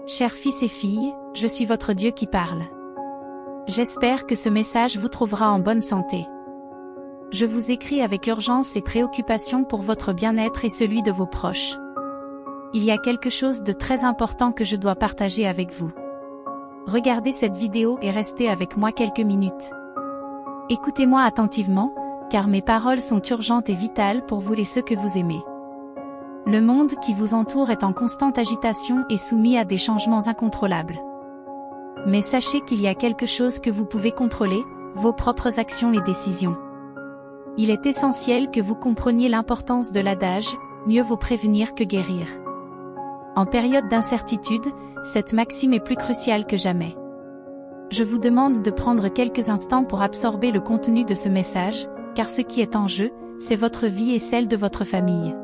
Chers fils et filles, je suis votre Dieu qui parle. J'espère que ce message vous trouvera en bonne santé. Je vous écris avec urgence et préoccupation pour votre bien-être et celui de vos proches. Il y a quelque chose de très important que je dois partager avec vous. Regardez cette vidéo et restez avec moi quelques minutes. Écoutez-moi attentivement, car mes paroles sont urgentes et vitales pour vous et ceux que vous aimez. Le monde qui vous entoure est en constante agitation et soumis à des changements incontrôlables. Mais sachez qu'il y a quelque chose que vous pouvez contrôler, vos propres actions et décisions. Il est essentiel que vous compreniez l'importance de l'adage « mieux vaut prévenir que guérir ». En période d'incertitude, cette maxime est plus cruciale que jamais. Je vous demande de prendre quelques instants pour absorber le contenu de ce message, car ce qui est en jeu, c'est votre vie et celle de votre famille.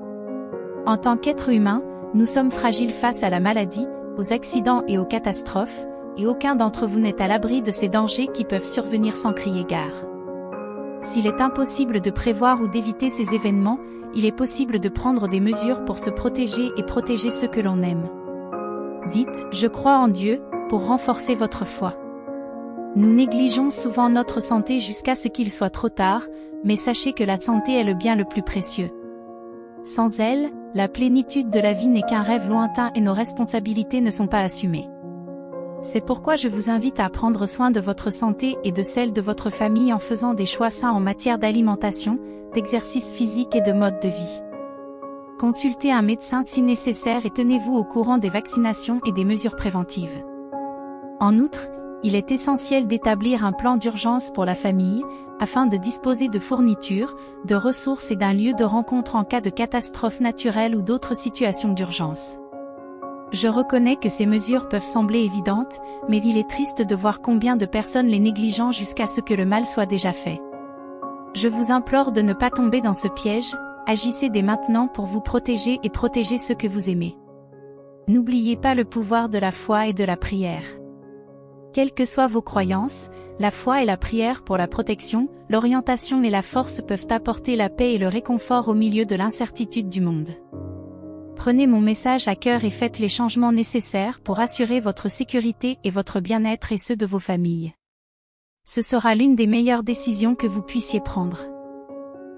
En tant qu'être humain, nous sommes fragiles face à la maladie, aux accidents et aux catastrophes, et aucun d'entre vous n'est à l'abri de ces dangers qui peuvent survenir sans crier gare. S'il est impossible de prévoir ou d'éviter ces événements, il est possible de prendre des mesures pour se protéger et protéger ceux que l'on aime. Dites « Je crois en Dieu » pour renforcer votre foi. Nous négligeons souvent notre santé jusqu'à ce qu'il soit trop tard, mais sachez que la santé est le bien le plus précieux. Sans elle, la plénitude de la vie n'est qu'un rêve lointain et nos responsabilités ne sont pas assumées. C'est pourquoi je vous invite à prendre soin de votre santé et de celle de votre famille en faisant des choix sains en matière d'alimentation, d'exercice physique et de mode de vie. Consultez un médecin si nécessaire et tenez-vous au courant des vaccinations et des mesures préventives. En outre, il est essentiel d'établir un plan d'urgence pour la famille, afin de disposer de fournitures, de ressources et d'un lieu de rencontre en cas de catastrophe naturelle ou d'autres situations d'urgence. Je reconnais que ces mesures peuvent sembler évidentes, mais il est triste de voir combien de personnes les négligent jusqu'à ce que le mal soit déjà fait. Je vous implore de ne pas tomber dans ce piège, agissez dès maintenant pour vous protéger et protéger ceux que vous aimez. N'oubliez pas le pouvoir de la foi et de la prière. Quelles que soient vos croyances, la foi et la prière pour la protection, l'orientation et la force peuvent apporter la paix et le réconfort au milieu de l'incertitude du monde. Prenez mon message à cœur et faites les changements nécessaires pour assurer votre sécurité et votre bien-être et ceux de vos familles. Ce sera l'une des meilleures décisions que vous puissiez prendre.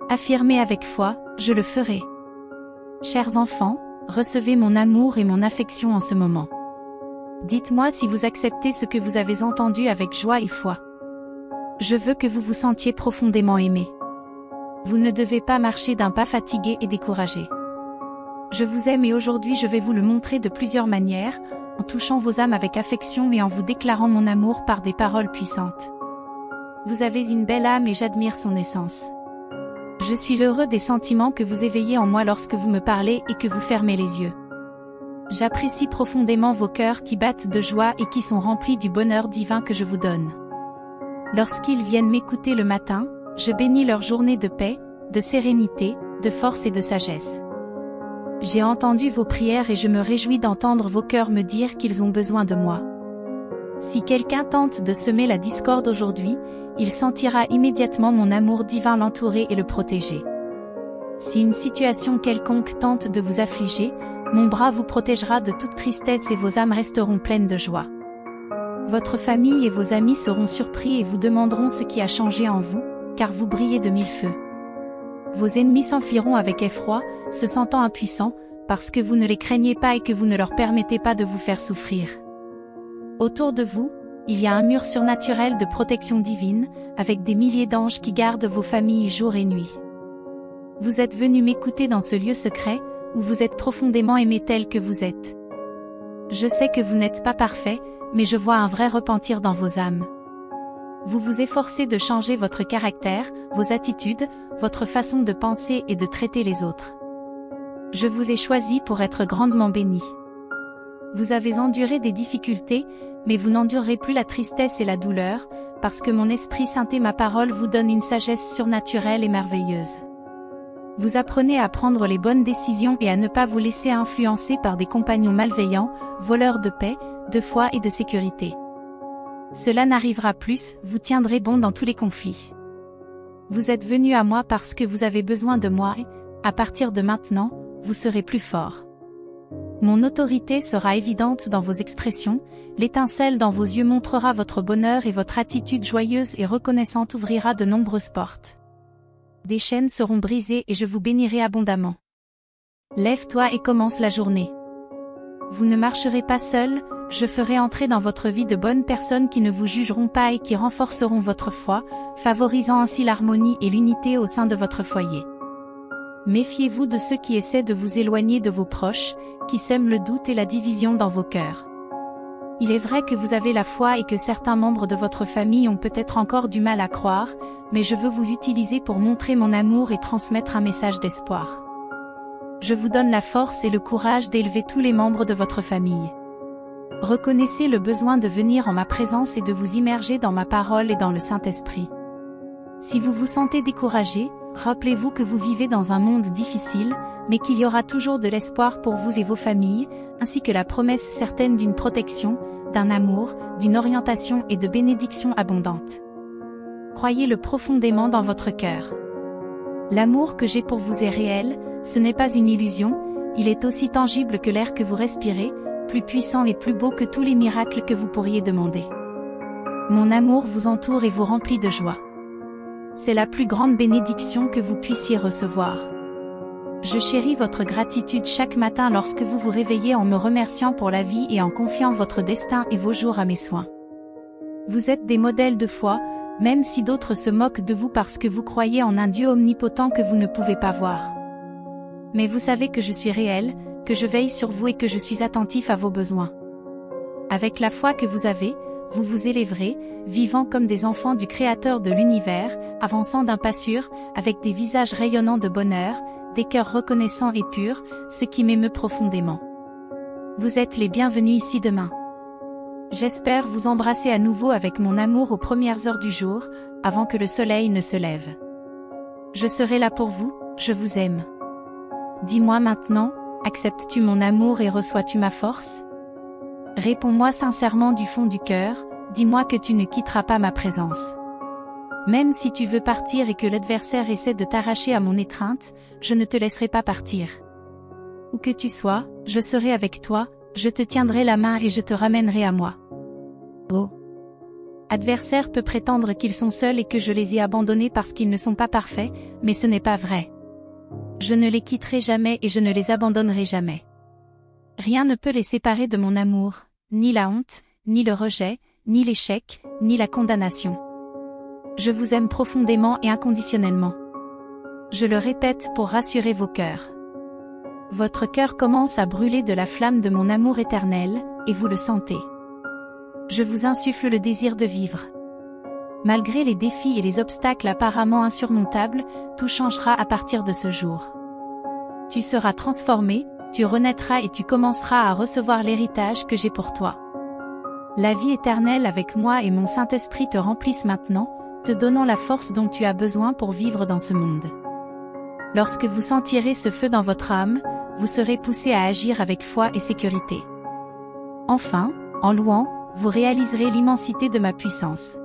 Affirmez avec foi, je le ferai. Chers enfants, recevez mon amour et mon affection en ce moment. Dites-moi si vous acceptez ce que vous avez entendu avec joie et foi. Je veux que vous vous sentiez profondément aimé. Vous ne devez pas marcher d'un pas fatigué et découragé. Je vous aime et aujourd'hui je vais vous le montrer de plusieurs manières, en touchant vos âmes avec affection et en vous déclarant mon amour par des paroles puissantes. Vous avez une belle âme et j'admire son essence. Je suis heureux des sentiments que vous éveillez en moi lorsque vous me parlez et que vous fermez les yeux. J'apprécie profondément vos cœurs qui battent de joie et qui sont remplis du bonheur divin que je vous donne. Lorsqu'ils viennent m'écouter le matin, je bénis leur journée de paix, de sérénité, de force et de sagesse. J'ai entendu vos prières et je me réjouis d'entendre vos cœurs me dire qu'ils ont besoin de moi. Si quelqu'un tente de semer la discorde aujourd'hui, il sentira immédiatement mon amour divin l'entourer et le protéger. Si une situation quelconque tente de vous affliger, mon bras vous protégera de toute tristesse et vos âmes resteront pleines de joie. Votre famille et vos amis seront surpris et vous demanderont ce qui a changé en vous, car vous brillez de mille feux. Vos ennemis s'enfuiront avec effroi, se sentant impuissants, parce que vous ne les craignez pas et que vous ne leur permettez pas de vous faire souffrir. Autour de vous, il y a un mur surnaturel de protection divine, avec des milliers d'anges qui gardent vos familles jour et nuit. Vous êtes venus m'écouter dans ce lieu secret, où vous êtes profondément aimé tel que vous êtes. Je sais que vous n'êtes pas parfait, mais je vois un vrai repentir dans vos âmes. Vous vous efforcez de changer votre caractère, vos attitudes, votre façon de penser et de traiter les autres. Je vous ai choisi pour être grandement béni. Vous avez enduré des difficultés, mais vous n'endurerez plus la tristesse et la douleur, parce que mon Esprit Saint et ma parole vous donnent une sagesse surnaturelle et merveilleuse. Vous apprenez à prendre les bonnes décisions et à ne pas vous laisser influencer par des compagnons malveillants, voleurs de paix, de foi et de sécurité. Cela n'arrivera plus, vous tiendrez bon dans tous les conflits. Vous êtes venus à moi parce que vous avez besoin de moi et, à partir de maintenant, vous serez plus fort. Mon autorité sera évidente dans vos expressions, l'étincelle dans vos yeux montrera votre bonheur et votre attitude joyeuse et reconnaissante ouvrira de nombreuses portes. Des chaînes seront brisées et je vous bénirai abondamment. Lève-toi et commence la journée. Vous ne marcherez pas seul, je ferai entrer dans votre vie de bonnes personnes qui ne vous jugeront pas et qui renforceront votre foi, favorisant ainsi l'harmonie et l'unité au sein de votre foyer. Méfiez-vous de ceux qui essaient de vous éloigner de vos proches, qui sèment le doute et la division dans vos cœurs. Il est vrai que vous avez la foi et que certains membres de votre famille ont peut-être encore du mal à croire, mais je veux vous utiliser pour montrer mon amour et transmettre un message d'espoir. Je vous donne la force et le courage d'élever tous les membres de votre famille. Reconnaissez le besoin de venir en ma présence et de vous immerger dans ma parole et dans le Saint-Esprit. Si vous vous sentez découragé, rappelez-vous que vous vivez dans un monde difficile, mais qu'il y aura toujours de l'espoir pour vous et vos familles, ainsi que la promesse certaine d'une protection, d'un amour, d'une orientation et de bénédictions abondantes. Croyez-le profondément dans votre cœur. L'amour que j'ai pour vous est réel, ce n'est pas une illusion, il est aussi tangible que l'air que vous respirez, plus puissant et plus beau que tous les miracles que vous pourriez demander. Mon amour vous entoure et vous remplit de joie. C'est la plus grande bénédiction que vous puissiez recevoir. Je chéris votre gratitude chaque matin lorsque vous vous réveillez en me remerciant pour la vie et en confiant votre destin et vos jours à mes soins. Vous êtes des modèles de foi, même si d'autres se moquent de vous parce que vous croyez en un Dieu omnipotent que vous ne pouvez pas voir. Mais vous savez que je suis réel, que je veille sur vous et que je suis attentif à vos besoins. Avec la foi que vous avez, vous vous élèverez, vivant comme des enfants du Créateur de l'univers, avançant d'un pas sûr, avec des visages rayonnants de bonheur, des cœurs reconnaissants et purs, ce qui m'émeut profondément. Vous êtes les bienvenus ici demain. J'espère vous embrasser à nouveau avec mon amour aux premières heures du jour, avant que le soleil ne se lève. Je serai là pour vous, je vous aime. Dis-moi maintenant, acceptes-tu mon amour et reçois-tu ma force? Réponds-moi sincèrement du fond du cœur, dis-moi que tu ne quitteras pas ma présence. Même si tu veux partir et que l'adversaire essaie de t'arracher à mon étreinte, je ne te laisserai pas partir. Où que tu sois, je serai avec toi, je te tiendrai la main et je te ramènerai à moi. Oh! Adversaire peut prétendre qu'ils sont seuls et que je les ai abandonnés parce qu'ils ne sont pas parfaits, mais ce n'est pas vrai. Je ne les quitterai jamais et je ne les abandonnerai jamais. Rien ne peut les séparer de mon amour, ni la honte, ni le rejet, ni l'échec, ni la condamnation. Je vous aime profondément et inconditionnellement. Je le répète pour rassurer vos cœurs. Votre cœur commence à brûler de la flamme de mon amour éternel, et vous le sentez. Je vous insuffle le désir de vivre. Malgré les défis et les obstacles apparemment insurmontables, tout changera à partir de ce jour. Tu seras transformé, tu renaîtras et tu commenceras à recevoir l'héritage que j'ai pour toi. La vie éternelle avec moi et mon Saint-Esprit te remplissent maintenant, te donnant la force dont tu as besoin pour vivre dans ce monde. Lorsque vous sentirez ce feu dans votre âme, vous serez poussé à agir avec foi et sécurité. Enfin, en louant, vous réaliserez l'immensité de ma puissance.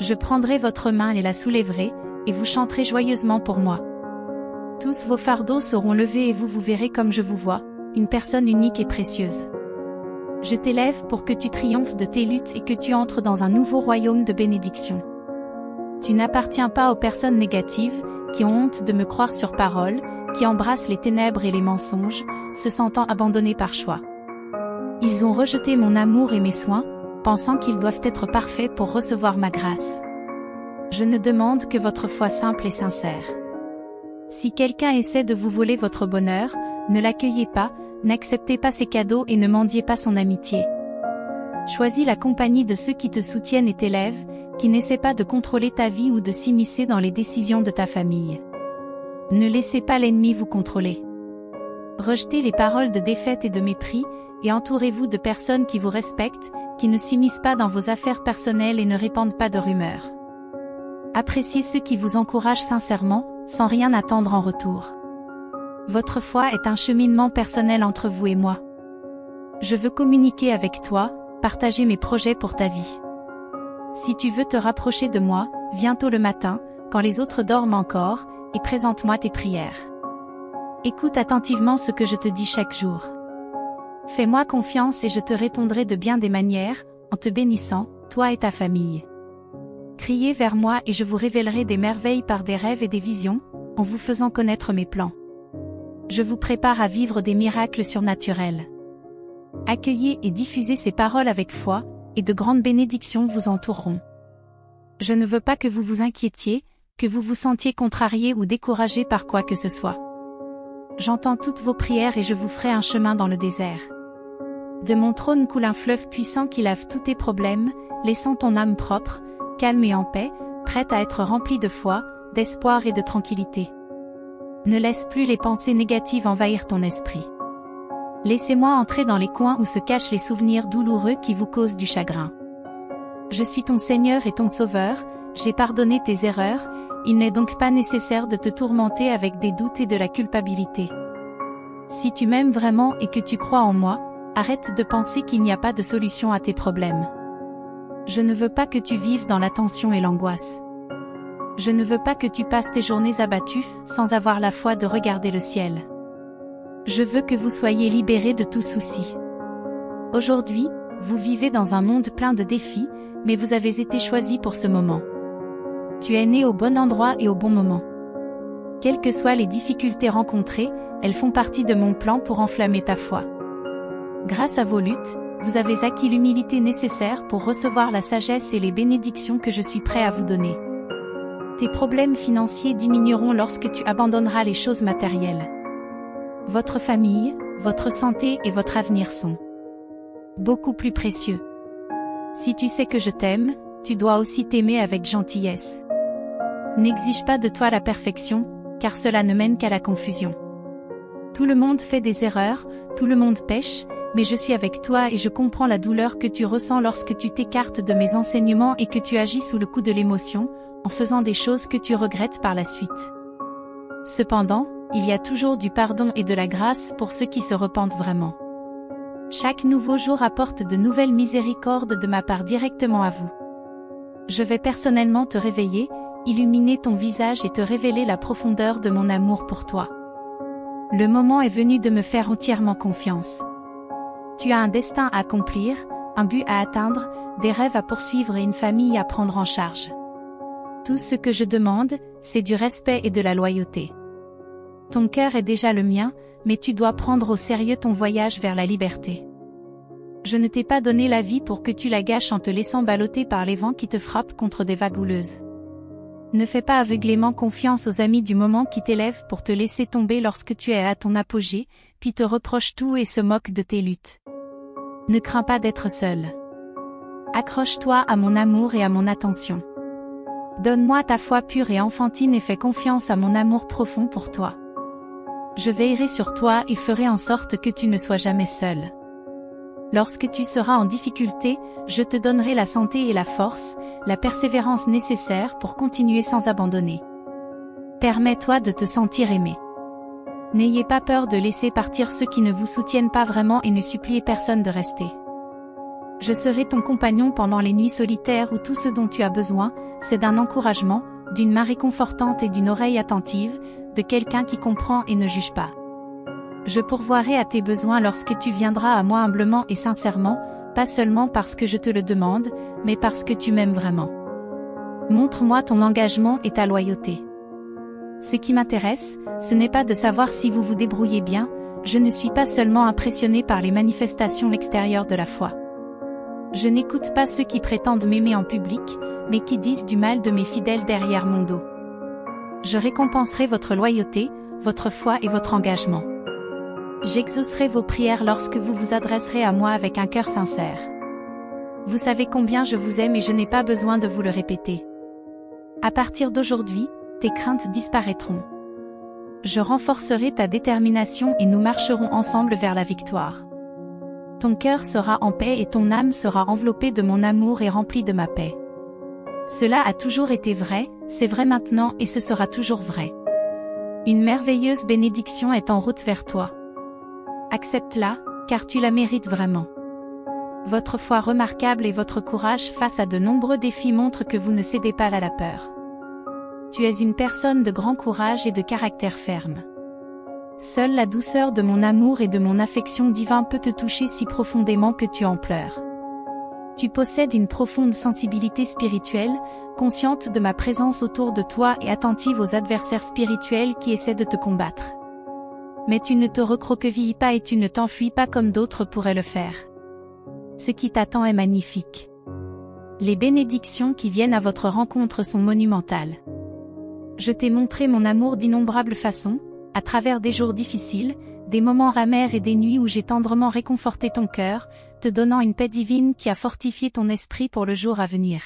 Je prendrai votre main et la soulèverai, et vous chanterez joyeusement pour moi. Tous vos fardeaux seront levés et vous verrez comme je vous vois, une personne unique et précieuse. Je t'élève pour que tu triomphes de tes luttes et que tu entres dans un nouveau royaume de bénédiction. Tu n'appartiens pas aux personnes négatives, qui ont honte de me croire sur parole, qui embrassent les ténèbres et les mensonges, se sentant abandonnés par choix. Ils ont rejeté mon amour et mes soins, pensant qu'ils doivent être parfaits pour recevoir ma grâce. Je ne demande que votre foi simple et sincère. Si quelqu'un essaie de vous voler votre bonheur, ne l'accueillez pas, n'acceptez pas ses cadeaux et ne mendiez pas son amitié. Choisis la compagnie de ceux qui te soutiennent et t'élèvent, qui n'essaient pas de contrôler ta vie ou de s'immiscer dans les décisions de ta famille. Ne laissez pas l'ennemi vous contrôler. Rejetez les paroles de défaite et de mépris, et entourez-vous de personnes qui vous respectent, qui ne s'immiscent pas dans vos affaires personnelles et ne répandent pas de rumeurs. Appréciez ceux qui vous encouragent sincèrement, sans rien attendre en retour. Votre foi est un cheminement personnel entre vous et moi. Je veux communiquer avec toi, partager mes projets pour ta vie. Si tu veux te rapprocher de moi, viens tôt le matin, quand les autres dorment encore, et présente-moi tes prières. Écoute attentivement ce que je te dis chaque jour. Fais-moi confiance et je te répondrai de bien des manières, en te bénissant, toi et ta famille. Criez vers moi et je vous révélerai des merveilles par des rêves et des visions, en vous faisant connaître mes plans. Je vous prépare à vivre des miracles surnaturels. Accueillez et diffusez ces paroles avec foi, et de grandes bénédictions vous entoureront. Je ne veux pas que vous vous inquiétiez, que vous vous sentiez contrarié ou découragé par quoi que ce soit. J'entends toutes vos prières et je vous ferai un chemin dans le désert. De mon trône coule un fleuve puissant qui lave tous tes problèmes, laissant ton âme propre, calme et en paix, prête à être remplie de foi, d'espoir et de tranquillité. Ne laisse plus les pensées négatives envahir ton esprit. Laissez-moi entrer dans les coins où se cachent les souvenirs douloureux qui vous causent du chagrin. Je suis ton Seigneur et ton Sauveur, j'ai pardonné tes erreurs, il n'est donc pas nécessaire de te tourmenter avec des doutes et de la culpabilité. Si tu m'aimes vraiment et que tu crois en moi, arrête de penser qu'il n'y a pas de solution à tes problèmes. Je ne veux pas que tu vives dans la tension et l'angoisse. Je ne veux pas que tu passes tes journées abattues, sans avoir la foi de regarder le ciel. Je veux que vous soyez libérés de tout souci. Aujourd'hui, vous vivez dans un monde plein de défis, mais vous avez été choisi pour ce moment. Tu es né au bon endroit et au bon moment. Quelles que soient les difficultés rencontrées, elles font partie de mon plan pour enflammer ta foi. Grâce à vos luttes, vous avez acquis l'humilité nécessaire pour recevoir la sagesse et les bénédictions que je suis prêt à vous donner. Tes problèmes financiers diminueront lorsque tu abandonneras les choses matérielles. Votre famille, votre santé et votre avenir sont beaucoup plus précieux. Si tu sais que je t'aime, tu dois aussi t'aimer avec gentillesse. N'exige pas de toi la perfection, car cela ne mène qu'à la confusion. Tout le monde fait des erreurs, tout le monde pêche, mais je suis avec toi et je comprends la douleur que tu ressens lorsque tu t'écartes de mes enseignements et que tu agis sous le coup de l'émotion, en faisant des choses que tu regrettes par la suite. Cependant, il y a toujours du pardon et de la grâce pour ceux qui se repentent vraiment. Chaque nouveau jour apporte de nouvelles miséricordes de ma part directement à vous. Je vais personnellement te réveiller, illuminer ton visage et te révéler la profondeur de mon amour pour toi. Le moment est venu de me faire entièrement confiance. Tu as un destin à accomplir, un but à atteindre, des rêves à poursuivre et une famille à prendre en charge. Tout ce que je demande, c'est du respect et de la loyauté. Ton cœur est déjà le mien, mais tu dois prendre au sérieux ton voyage vers la liberté. Je ne t'ai pas donné la vie pour que tu la gâches en te laissant balloter par les vents qui te frappent contre des vagues houleuses. Ne fais pas aveuglément confiance aux amis du moment qui t'élèvent pour te laisser tomber lorsque tu es à ton apogée, puis te reprochent tout et se moquent de tes luttes. Ne crains pas d'être seul. Accroche-toi à mon amour et à mon attention. Donne-moi ta foi pure et enfantine et fais confiance à mon amour profond pour toi. Je veillerai sur toi et ferai en sorte que tu ne sois jamais seul. Lorsque tu seras en difficulté, je te donnerai la santé et la force, la persévérance nécessaire pour continuer sans abandonner. Permets-toi de te sentir aimé. N'ayez pas peur de laisser partir ceux qui ne vous soutiennent pas vraiment et ne suppliez personne de rester. Je serai ton compagnon pendant les nuits solitaires où tout ce dont tu as besoin, c'est d'un encouragement, d'une main réconfortante et d'une oreille attentive, de quelqu'un qui comprend et ne juge pas. Je pourvoirai à tes besoins lorsque tu viendras à moi humblement et sincèrement, pas seulement parce que je te le demande, mais parce que tu m'aimes vraiment. Montre-moi ton engagement et ta loyauté. Ce qui m'intéresse, ce n'est pas de savoir si vous vous débrouillez bien, je ne suis pas seulement impressionné par les manifestations extérieures de la foi. Je n'écoute pas ceux qui prétendent m'aimer en public, mais qui disent du mal de mes fidèles derrière mon dos. Je récompenserai votre loyauté, votre foi et votre engagement. J'exaucerai vos prières lorsque vous vous adresserez à moi avec un cœur sincère. Vous savez combien je vous aime et je n'ai pas besoin de vous le répéter. À partir d'aujourd'hui, tes craintes disparaîtront. Je renforcerai ta détermination et nous marcherons ensemble vers la victoire. Ton cœur sera en paix et ton âme sera enveloppée de mon amour et remplie de ma paix. Cela a toujours été vrai, c'est vrai maintenant et ce sera toujours vrai. Une merveilleuse bénédiction est en route vers toi. Accepte-la, car tu la mérites vraiment. Votre foi remarquable et votre courage face à de nombreux défis montrent que vous ne cédez pas à la peur. Tu es une personne de grand courage et de caractère ferme. Seule la douceur de mon amour et de mon affection divin peut te toucher si profondément que tu en pleures. Tu possèdes une profonde sensibilité spirituelle, consciente de ma présence autour de toi et attentive aux adversaires spirituels qui essaient de te combattre. Mais tu ne te recroquevilles pas et tu ne t'enfuis pas comme d'autres pourraient le faire. Ce qui t'attend est magnifique. Les bénédictions qui viennent à votre rencontre sont monumentales. Je t'ai montré mon amour d'innombrables façons, à travers des jours difficiles, des moments amers et des nuits où j'ai tendrement réconforté ton cœur, te donnant une paix divine qui a fortifié ton esprit pour le jour à venir.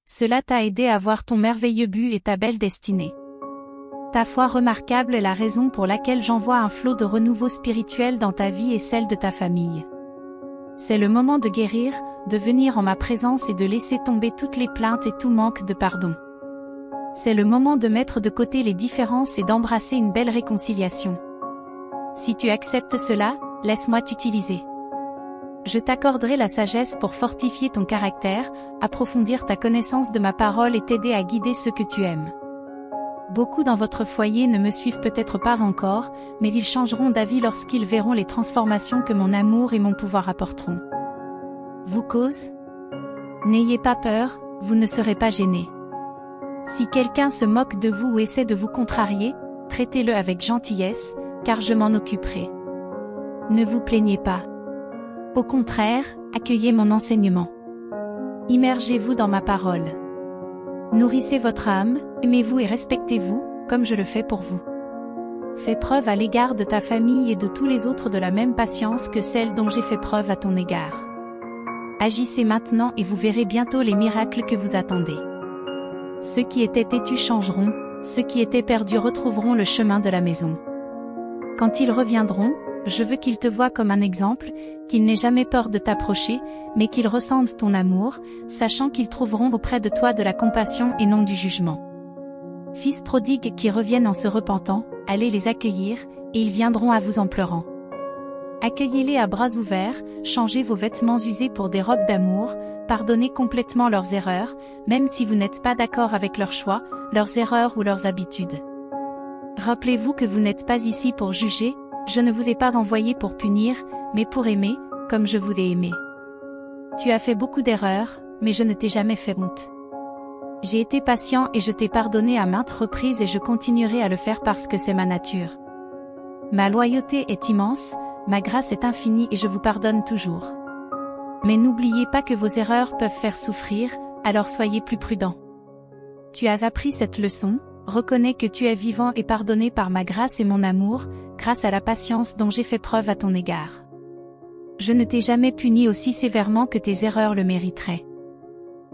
Cela t'a aidé à voir ton merveilleux but et ta belle destinée. Ta foi remarquable est la raison pour laquelle j'envoie un flot de renouveau spirituel dans ta vie et celle de ta famille. C'est le moment de guérir, de venir en ma présence et de laisser tomber toutes les plaintes et tout manque de pardon. C'est le moment de mettre de côté les différences et d'embrasser une belle réconciliation. Si tu acceptes cela, laisse-moi t'utiliser. Je t'accorderai la sagesse pour fortifier ton caractère, approfondir ta connaissance de ma parole et t'aider à guider ceux que tu aimes. Beaucoup dans votre foyer ne me suivent peut-être pas encore, mais ils changeront d'avis lorsqu'ils verront les transformations que mon amour et mon pouvoir apporteront. Vous cause ? N'ayez pas peur, vous ne serez pas gênés. Si quelqu'un se moque de vous ou essaie de vous contrarier, traitez-le avec gentillesse, car je m'en occuperai. Ne vous plaignez pas. Au contraire, accueillez mon enseignement. Immergez-vous dans ma parole. Nourrissez votre âme, aimez-vous et respectez-vous, comme je le fais pour vous. Fais preuve à l'égard de ta famille et de tous les autres de la même patience que celle dont j'ai fait preuve à ton égard. Agissez maintenant et vous verrez bientôt les miracles que vous attendez. Ceux qui étaient têtus changeront, ceux qui étaient perdus retrouveront le chemin de la maison. Quand ils reviendront, je veux qu'ils te voient comme un exemple, qu'ils n'aient jamais peur de t'approcher, mais qu'ils ressentent ton amour, sachant qu'ils trouveront auprès de toi de la compassion et non du jugement. Fils prodigues qui reviennent en se repentant, allez les accueillir, et ils viendront à vous en pleurant. Accueillez-les à bras ouverts, changez vos vêtements usés pour des robes d'amour, pardonnez complètement leurs erreurs, même si vous n'êtes pas d'accord avec leurs choix, leurs erreurs ou leurs habitudes. Rappelez-vous que vous n'êtes pas ici pour juger, je ne vous ai pas envoyé pour punir, mais pour aimer, comme je vous ai aimé. Tu as fait beaucoup d'erreurs, mais je ne t'ai jamais fait honte. J'ai été patient et je t'ai pardonné à maintes reprises et je continuerai à le faire parce que c'est ma nature. Ma loyauté est immense, ma grâce est infinie et je vous pardonne toujours. Mais n'oubliez pas que vos erreurs peuvent faire souffrir, alors soyez plus prudents. Tu as appris cette leçon, reconnais que tu es vivant et pardonné par ma grâce et mon amour, grâce à la patience dont j'ai fait preuve à ton égard. Je ne t'ai jamais puni aussi sévèrement que tes erreurs le mériteraient.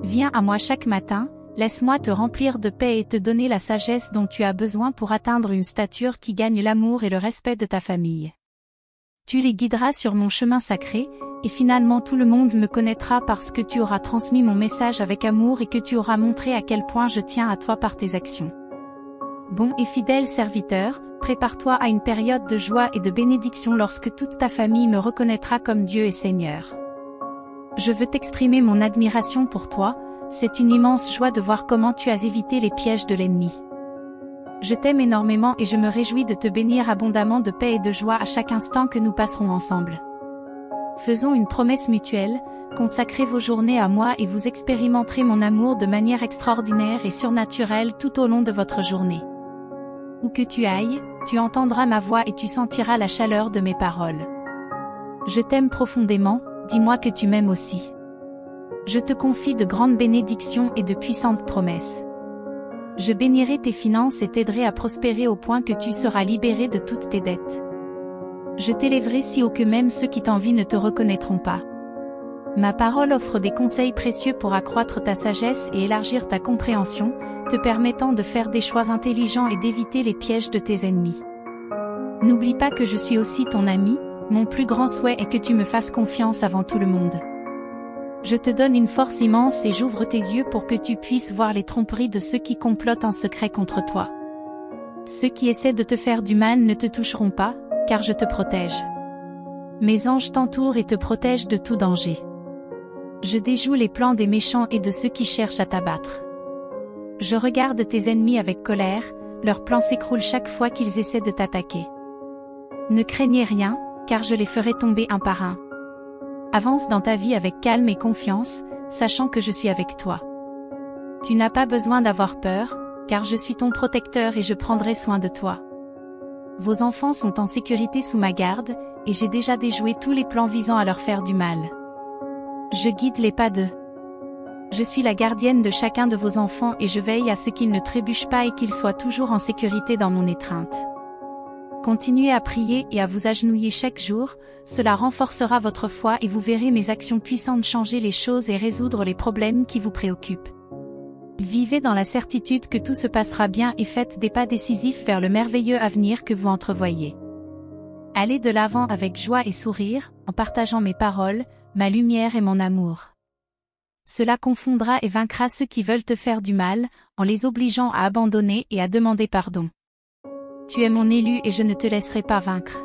Viens à moi chaque matin, laisse-moi te remplir de paix et te donner la sagesse dont tu as besoin pour atteindre une stature qui gagne l'amour et le respect de ta famille. Tu les guideras sur mon chemin sacré, et finalement tout le monde me connaîtra parce que tu auras transmis mon message avec amour et que tu auras montré à quel point je tiens à toi par tes actions. Bon et fidèle serviteur, prépare-toi à une période de joie et de bénédiction lorsque toute ta famille me reconnaîtra comme Dieu et Seigneur. Je veux t'exprimer mon admiration pour toi, c'est une immense joie de voir comment tu as évité les pièges de l'ennemi. Je t'aime énormément et je me réjouis de te bénir abondamment de paix et de joie à chaque instant que nous passerons ensemble. Faisons une promesse mutuelle, consacrez vos journées à moi et vous expérimenterez mon amour de manière extraordinaire et surnaturelle tout au long de votre journée. Où que tu ailles, tu entendras ma voix et tu sentiras la chaleur de mes paroles. Je t'aime profondément, dis-moi que tu m'aimes aussi. Je te confie de grandes bénédictions et de puissantes promesses. Je bénirai tes finances et t'aiderai à prospérer au point que tu seras libéré de toutes tes dettes. Je t'élèverai si haut que même ceux qui t'envient ne te reconnaîtront pas. Ma parole offre des conseils précieux pour accroître ta sagesse et élargir ta compréhension, te permettant de faire des choix intelligents et d'éviter les pièges de tes ennemis. N'oublie pas que je suis aussi ton ami, mon plus grand souhait est que tu me fasses confiance avant tout le monde. Je te donne une force immense et j'ouvre tes yeux pour que tu puisses voir les tromperies de ceux qui complotent en secret contre toi. Ceux qui essaient de te faire du mal ne te toucheront pas, car je te protège. Mes anges t'entourent et te protègent de tout danger. Je déjoue les plans des méchants et de ceux qui cherchent à t'abattre. Je regarde tes ennemis avec colère, leurs plans s'écroulent chaque fois qu'ils essaient de t'attaquer. Ne craignez rien, car je les ferai tomber un par un. Avance dans ta vie avec calme et confiance, sachant que je suis avec toi. Tu n'as pas besoin d'avoir peur, car je suis ton protecteur et je prendrai soin de toi. Vos enfants sont en sécurité sous ma garde, et j'ai déjà déjoué tous les plans visant à leur faire du mal. Je guide les pas d'eux. Je suis la gardienne de chacun de vos enfants et je veille à ce qu'ils ne trébuchent pas et qu'ils soient toujours en sécurité dans mon étreinte. Continuez à prier et à vous agenouiller chaque jour, cela renforcera votre foi et vous verrez mes actions puissantes changer les choses et résoudre les problèmes qui vous préoccupent. Vivez dans la certitude que tout se passera bien et faites des pas décisifs vers le merveilleux avenir que vous entrevoyez. Allez de l'avant avec joie et sourire, en partageant mes paroles, ma lumière et mon amour. Cela confondra et vaincra ceux qui veulent te faire du mal, en les obligeant à abandonner et à demander pardon. Tu es mon élu et je ne te laisserai pas vaincre.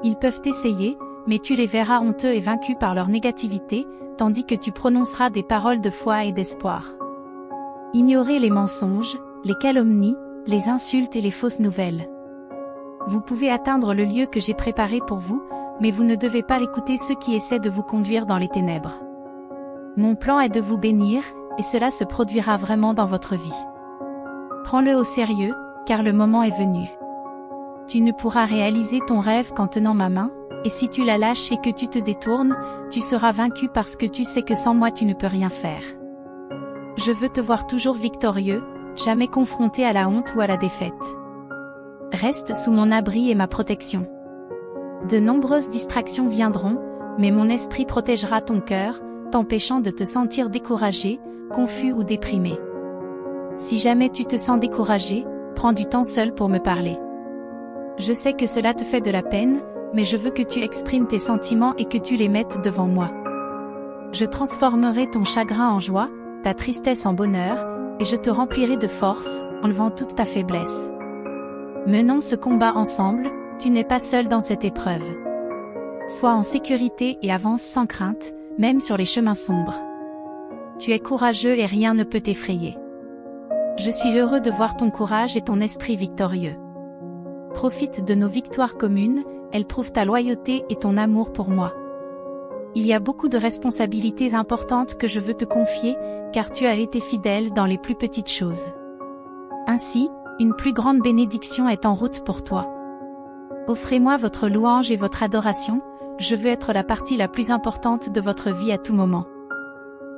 Ils peuvent essayer, mais tu les verras honteux et vaincus par leur négativité, tandis que tu prononceras des paroles de foi et d'espoir. Ignorez les mensonges, les calomnies, les insultes et les fausses nouvelles. Vous pouvez atteindre le lieu que j'ai préparé pour vous, mais vous ne devez pas écouter ceux qui essaient de vous conduire dans les ténèbres. Mon plan est de vous bénir, et cela se produira vraiment dans votre vie. Prends-le au sérieux, car le moment est venu. Tu ne pourras réaliser ton rêve qu'en tenant ma main, et si tu la lâches et que tu te détournes, tu seras vaincu parce que tu sais que sans moi tu ne peux rien faire. Je veux te voir toujours victorieux, jamais confronté à la honte ou à la défaite. Reste sous mon abri et ma protection. De nombreuses distractions viendront, mais mon esprit protégera ton cœur, t'empêchant de te sentir découragé, confus ou déprimé. Si jamais tu te sens découragé, prends du temps seul pour me parler. Je sais que cela te fait de la peine, mais je veux que tu exprimes tes sentiments et que tu les mettes devant moi. Je transformerai ton chagrin en joie, ta tristesse en bonheur, et je te remplirai de force, enlevant toute ta faiblesse. Menons ce combat ensemble, tu n'es pas seul dans cette épreuve. Sois en sécurité et avance sans crainte, même sur les chemins sombres. Tu es courageux et rien ne peut t'effrayer. Je suis heureux de voir ton courage et ton esprit victorieux. Profite de nos victoires communes, elles prouvent ta loyauté et ton amour pour moi. Il y a beaucoup de responsabilités importantes que je veux te confier, car tu as été fidèle dans les plus petites choses. Ainsi, une plus grande bénédiction est en route pour toi. Offrez-moi votre louange et votre adoration, je veux être la partie la plus importante de votre vie à tout moment.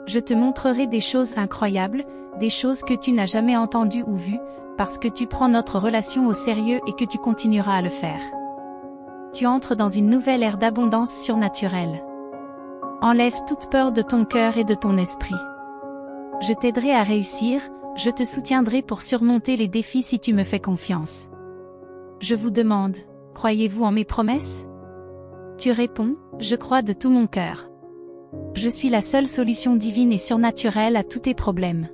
Je te montrerai des choses incroyables, des choses que tu n'as jamais entendues ou vues, parce que tu prends notre relation au sérieux et que tu continueras à le faire. Tu entres dans une nouvelle ère d'abondance surnaturelle. Enlève toute peur de ton cœur et de ton esprit. Je t'aiderai à réussir, je te soutiendrai pour surmonter les défis si tu me fais confiance. Je vous demande, croyez-vous en mes promesses? Tu réponds, je crois de tout mon cœur. Je suis la seule solution divine et surnaturelle à tous tes problèmes.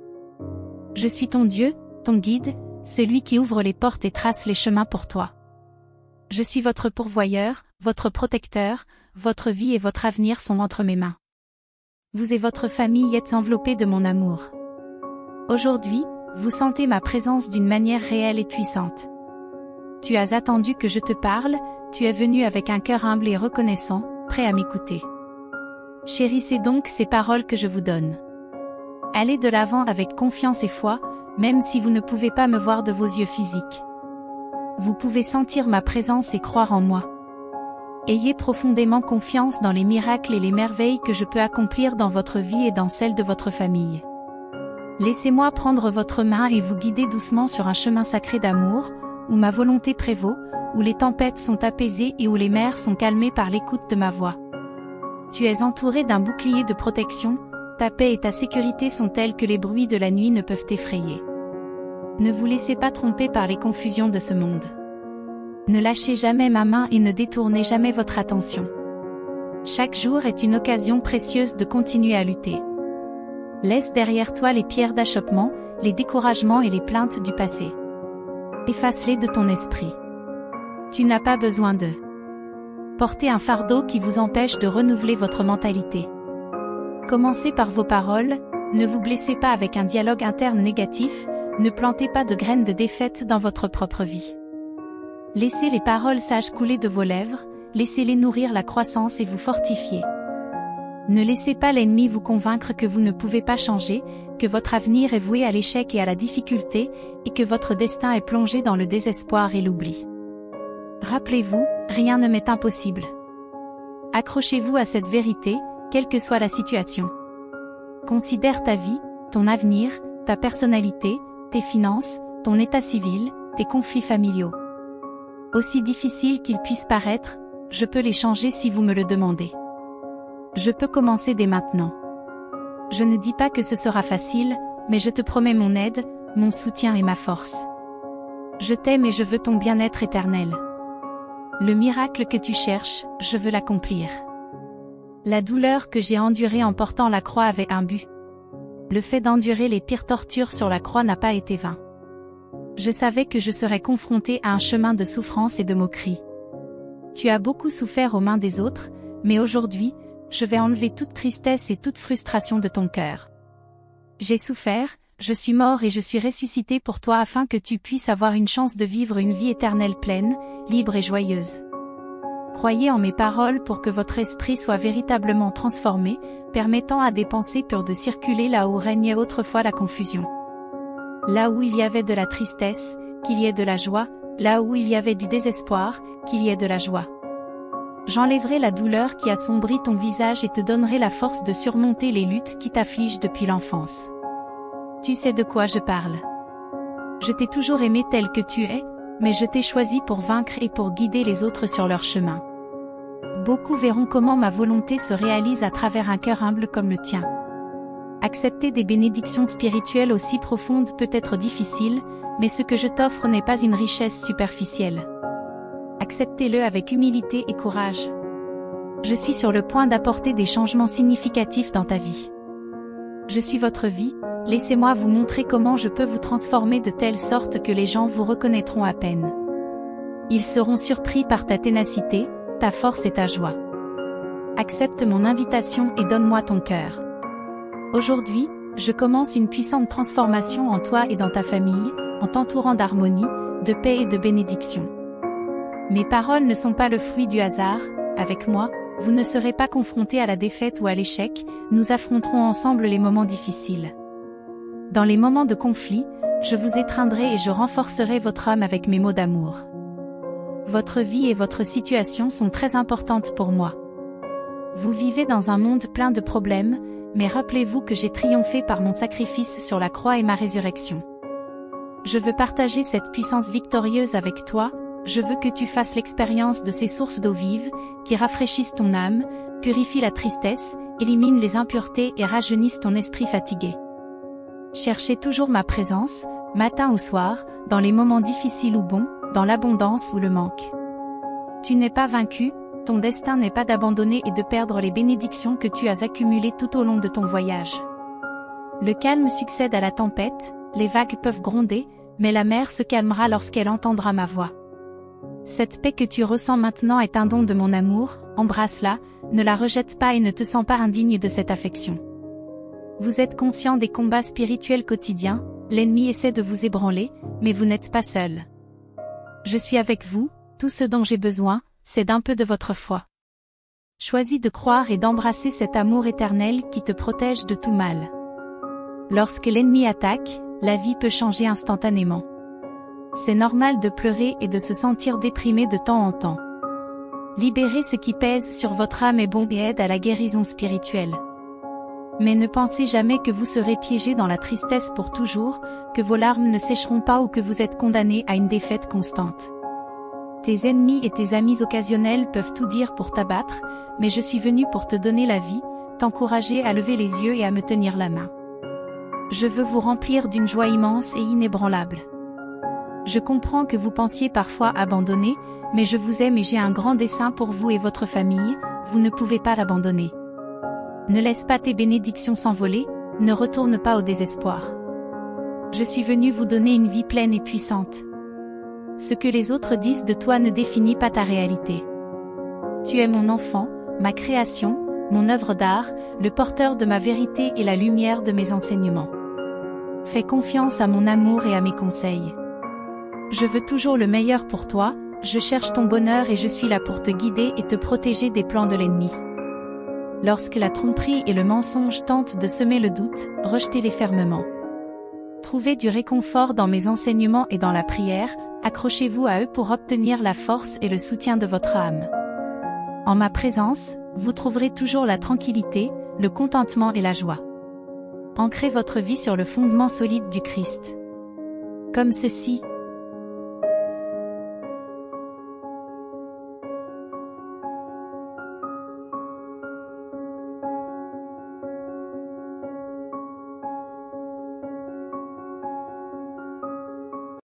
Je suis ton Dieu, ton guide, celui qui ouvre les portes et trace les chemins pour toi. Je suis votre pourvoyeur, votre protecteur, votre vie et votre avenir sont entre mes mains. Vous et votre famille êtes enveloppés de mon amour. Aujourd'hui, vous sentez ma présence d'une manière réelle et puissante. Tu as attendu que je te parle, tu es venu avec un cœur humble et reconnaissant, prêt à m'écouter. Chérissez donc ces paroles que je vous donne. Allez de l'avant avec confiance et foi, même si vous ne pouvez pas me voir de vos yeux physiques. Vous pouvez sentir ma présence et croire en moi. Ayez profondément confiance dans les miracles et les merveilles que je peux accomplir dans votre vie et dans celle de votre famille. Laissez-moi prendre votre main et vous guider doucement sur un chemin sacré d'amour, où ma volonté prévaut, où les tempêtes sont apaisées et où les mers sont calmées par l'écoute de ma voix. Tu es entouré d'un bouclier de protection, ta paix et ta sécurité sont telles que les bruits de la nuit ne peuvent t'effrayer. Ne vous laissez pas tromper par les confusions de ce monde. Ne lâchez jamais ma main et ne détournez jamais votre attention. Chaque jour est une occasion précieuse de continuer à lutter. Laisse derrière toi les pierres d'achoppement, les découragements et les plaintes du passé. Efface-les de ton esprit. Tu n'as pas besoin de porter un fardeau qui vous empêche de renouveler votre mentalité. Commencez par vos paroles, ne vous blessez pas avec un dialogue interne négatif, ne plantez pas de graines de défaite dans votre propre vie. Laissez les paroles sages couler de vos lèvres, laissez-les nourrir la croissance et vous fortifier. Ne laissez pas l'ennemi vous convaincre que vous ne pouvez pas changer, que votre avenir est voué à l'échec et à la difficulté, et que votre destin est plongé dans le désespoir et l'oubli. Rappelez-vous, rien ne m'est impossible. Accrochez-vous à cette vérité, quelle que soit la situation. Considère ta vie, ton avenir, ta personnalité, tes finances, ton état civil, tes conflits familiaux. Aussi difficiles qu'ils puissent paraître, je peux les changer si vous me le demandez. Je peux commencer dès maintenant. Je ne dis pas que ce sera facile, mais je te promets mon aide, mon soutien et ma force. Je t'aime et je veux ton bien-être éternel. Le miracle que tu cherches, je veux l'accomplir. La douleur que j'ai endurée en portant la croix avait un but. Le fait d'endurer les pires tortures sur la croix n'a pas été vain. Je savais que je serais confrontée à un chemin de souffrance et de moquerie. Tu as beaucoup souffert aux mains des autres, mais aujourd'hui, je vais enlever toute tristesse et toute frustration de ton cœur. J'ai souffert, je suis mort et je suis ressuscité pour toi afin que tu puisses avoir une chance de vivre une vie éternelle pleine, libre et joyeuse. Croyez en mes paroles pour que votre esprit soit véritablement transformé, permettant à des pensées pures de circuler là où régnait autrefois la confusion. Là où il y avait de la tristesse, qu'il y ait de la joie, là où il y avait du désespoir, qu'il y ait de la joie. J'enlèverai la douleur qui assombrit ton visage et te donnerai la force de surmonter les luttes qui t'affligent depuis l'enfance. Tu sais de quoi je parle. Je t'ai toujours aimé tel que tu es, mais je t'ai choisi pour vaincre et pour guider les autres sur leur chemin. Beaucoup verront comment ma volonté se réalise à travers un cœur humble comme le tien. Accepter des bénédictions spirituelles aussi profondes peut être difficile, mais ce que je t'offre n'est pas une richesse superficielle. Acceptez-le avec humilité et courage. Je suis sur le point d'apporter des changements significatifs dans ta vie. Je suis votre vie, laissez-moi vous montrer comment je peux vous transformer de telle sorte que les gens vous reconnaîtront à peine. Ils seront surpris par ta ténacité, ta force et ta joie. Accepte mon invitation et donne-moi ton cœur. Aujourd'hui, je commence une puissante transformation en toi et dans ta famille, en t'entourant d'harmonie, de paix et de bénédiction. Mes paroles ne sont pas le fruit du hasard, avec moi, vous ne serez pas confrontés à la défaite ou à l'échec, nous affronterons ensemble les moments difficiles. Dans les moments de conflit, je vous étreindrai et je renforcerai votre âme avec mes mots d'amour. Votre vie et votre situation sont très importantes pour moi. Vous vivez dans un monde plein de problèmes, mais rappelez-vous que j'ai triomphé par mon sacrifice sur la croix et ma résurrection. Je veux partager cette puissance victorieuse avec toi, je veux que tu fasses l'expérience de ces sources d'eau vive, qui rafraîchissent ton âme, purifient la tristesse, éliminent les impuretés et rajeunissent ton esprit fatigué. Cherchez toujours ma présence, matin ou soir, dans les moments difficiles ou bons, dans l'abondance ou le manque. Tu n'es pas vaincu, ton destin n'est pas d'abandonner et de perdre les bénédictions que tu as accumulées tout au long de ton voyage. Le calme succède à la tempête, les vagues peuvent gronder, mais la mer se calmera lorsqu'elle entendra ma voix. Cette paix que tu ressens maintenant est un don de mon amour, embrasse-la, ne la rejette pas et ne te sens pas indigne de cette affection. Vous êtes conscient des combats spirituels quotidiens, l'ennemi essaie de vous ébranler, mais vous n'êtes pas seul. Je suis avec vous, tout ce dont j'ai besoin, c'est d'un peu de votre foi. Choisis de croire et d'embrasser cet amour éternel qui te protège de tout mal. Lorsque l'ennemi attaque, la vie peut changer instantanément. C'est normal de pleurer et de se sentir déprimé de temps en temps. Libérez ce qui pèse sur votre âme est bon et aide à la guérison spirituelle. Mais ne pensez jamais que vous serez piégé dans la tristesse pour toujours, que vos larmes ne sécheront pas ou que vous êtes condamné à une défaite constante. Tes ennemis et tes amis occasionnels peuvent tout dire pour t'abattre, mais je suis venu pour te donner la vie, t'encourager à lever les yeux et à me tenir la main. Je veux vous remplir d'une joie immense et inébranlable. Je comprends que vous pensiez parfois abandonner, mais je vous aime et j'ai un grand dessein pour vous et votre famille, vous ne pouvez pas l'abandonner. Ne laisse pas tes bénédictions s'envoler, ne retourne pas au désespoir. Je suis venu vous donner une vie pleine et puissante. Ce que les autres disent de toi ne définit pas ta réalité. Tu es mon enfant, ma création, mon œuvre d'art, le porteur de ma vérité et la lumière de mes enseignements. Fais confiance à mon amour et à mes conseils. Je veux toujours le meilleur pour toi, Je cherche ton bonheur et je suis là pour te guider et te protéger des plans de l'ennemi. Lorsque la tromperie et le mensonge tentent de semer le doute, rejetez-les fermement. Trouvez du réconfort dans mes enseignements et dans la prière, accrochez-vous à eux pour obtenir la force et le soutien de votre âme. En ma présence, vous trouverez toujours la tranquillité, le contentement et la joie. Ancrez votre vie sur le fondement solide du Christ. Comme ceci,